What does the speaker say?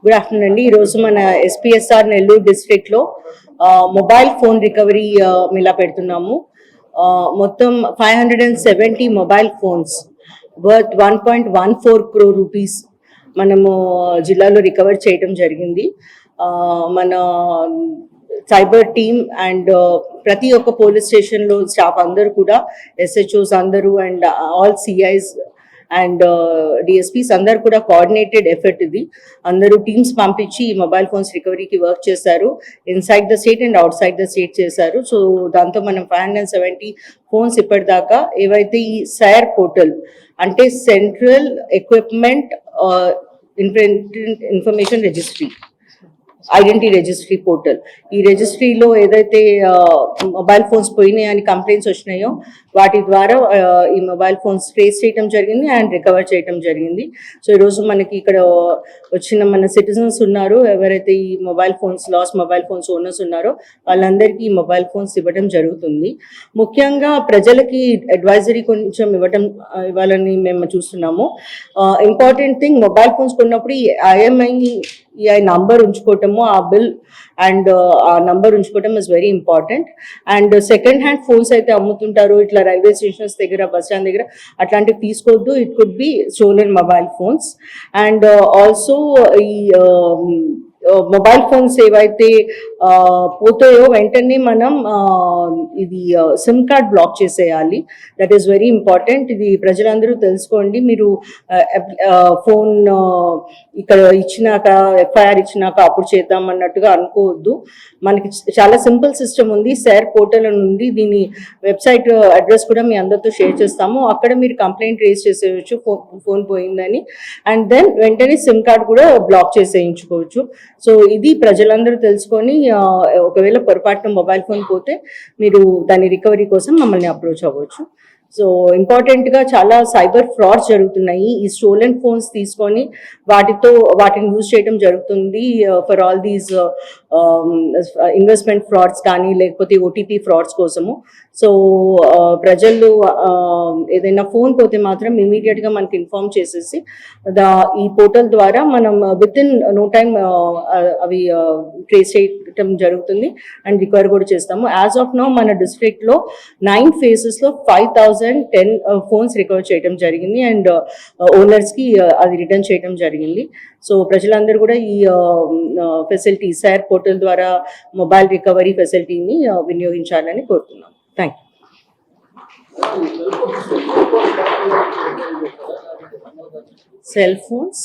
Good afternoon అండి. ఈరోజు మన ఎస్పీఎస్ఆర్ నెల్లూరు డిస్ట్రిక్ట్ లో మొబైల్ ఫోన్ రికవరీ మేళా పెడుతున్నాము. మొత్తం 570 mobile phones worth 1.14 crore rupees మనము జిల్లాలో రికవర్ చేయడం జరిగింది. మన సైబర్ టీమ్ అండ్ ప్రతి ఒక్క పోలీస్ స్టేషన్ లో స్టాఫ్ అందరూ కూడా, ఎస్హెచ్ఓస్ అందరూ and all CIs and DSPs అందరు కూడా కోఆర్డినేటెడ్ ఎఫర్ట్ ఇది. అందరూ టీమ్స్ పంపించి ఈ మొబైల్ ఫోన్స్ రికవరీకి వర్క్ చేశారు. Inside the state and out side the state చేశారు. సో దాంతో మనం 570 ఫోన్స్ ఇప్పటిదాకా ఏవైతే ఈ సైర్ పోర్టల్ అంటే central equipment information registry, identity registry portal, ఈ రిజిస్ట్రీలో ఏదైతే మొబైల్ ఫోన్స్ పోయినాయని కంప్లైంట్స్ వచ్చినాయో వాటి ద్వారా ఈ మొబైల్ ఫోన్స్ ట్రేస్ చేయడం జరిగింది అండ్ రికవర్ చేయడం జరిగింది. సో ఈరోజు మనకి ఇక్కడ వచ్చిన మన సిటిజన్స్ ఉన్నారు, ఎవరైతే ఈ mobile phones mobile phones owners ఉన్నారో వాళ్ళందరికీ ఈ మొబైల్ ఫోన్స్ ఇవ్వడం జరుగుతుంది. ముఖ్యంగా ప్రజలకి అడ్వైజరీ కొంచెం ఇవ్వాలని మేము చూస్తున్నాము. ఇంపార్టెంట్ థింగ్, మొబైల్ ఫోన్స్ కొన్నప్పుడు ఈ నంబర్ ఉంచుకోవటము, ఆ బిల్ అండ్ ఆ నంబర్ ఉంచుకోవటం is very important. And second hand phones అయితే అమ్ముతుంటారు ఇట్లా రైల్వే స్టేషన్స్ దగ్గర, బస్ స్టాండ్ దగ్గర, అట్లాంటివి తీసుకోవద్దు. It could be stolen mobile phones. And also ఈ మొబైల్ ఫోన్స్ ఏవైతే పోతాయో వెంటనే మనం ఇది సిమ్ కార్డ్ బ్లాక్ చేసేయాలి. That is very important. ఇది ప్రజలందరూ తెలుసుకోండి. మీరు ఫోన్ ఇక్కడ ఇచ్చినాక, ఎఫ్ఐఆర్ ఇచ్చినాక అప్పుడు చేద్దాం అన్నట్టుగా అనుకోవద్దు. మనకి చాలా సింపుల్ సిస్టమ్ ఉంది, సైర్ పోర్టల్ అని ఉంది. దీని వెబ్సైట్ అడ్రస్ కూడా మీ అందరితో షేర్ చేస్తాము. అక్కడ మీరు కంప్లైంట్ రేజ్ చేసేయచ్చు ఫోన్ పోయిందని. అండ్ దెన్ వెంటనే సిమ్ కార్డ్ కూడా బ్లాక్ చేసేయించుకోవచ్చు. సో ఇది ప్రజలందరూ తెలుసుకొని ఒకవేళ పొరపాటున మొబైల్ ఫోన్ పోతే మీరు దాని రికవరీ కోసం మమ్మల్ని అప్రోచ్ అవ్వచ్చు. సో ఇంపార్టెంట్గా చాలా సైబర్ ఫ్రాడ్స్ జరుగుతున్నాయి. ఈ స్టోలెన్ ఫోన్స్ తీసుకొని వాటిని యూజ్ చేయడం జరుగుతుంది for all these investment frauds కానీ లేకపోతే ఓటీపీ ఫ్రాడ్స్ కోసము. సో ప్రజలు ఏదైనా ఫోన్ పోతే మాత్రం ఇమీడియట్గా మనకి ఇన్ఫార్మ్ చేసేసి ఈ పోర్టల్ ద్వారా మనం విత్ ఇన్ నో టైమ్ అవి చేయటం జరుగుతుంది అండ్ రిక్వైర్ కూడా చేస్తాము. యాజ్ ఆఫ్ నౌ మన డిస్ట్రిక్ట్లో 9 phases లో 5010 ఫోన్స్ రికవర్ చేయడం జరిగింది అండ్ ఓనర్స్కి అది రిటర్న్ చేయడం జరిగింది. సో ప్రజలందరూ కూడా ఈ ఫెసిలిటీ SAR పోర్టల్ ద్వారా మొబైల్ రికవరీ ఫెసిలిటీని వినియోగించాలని కోరుతున్నాం. Thank you. Cell phones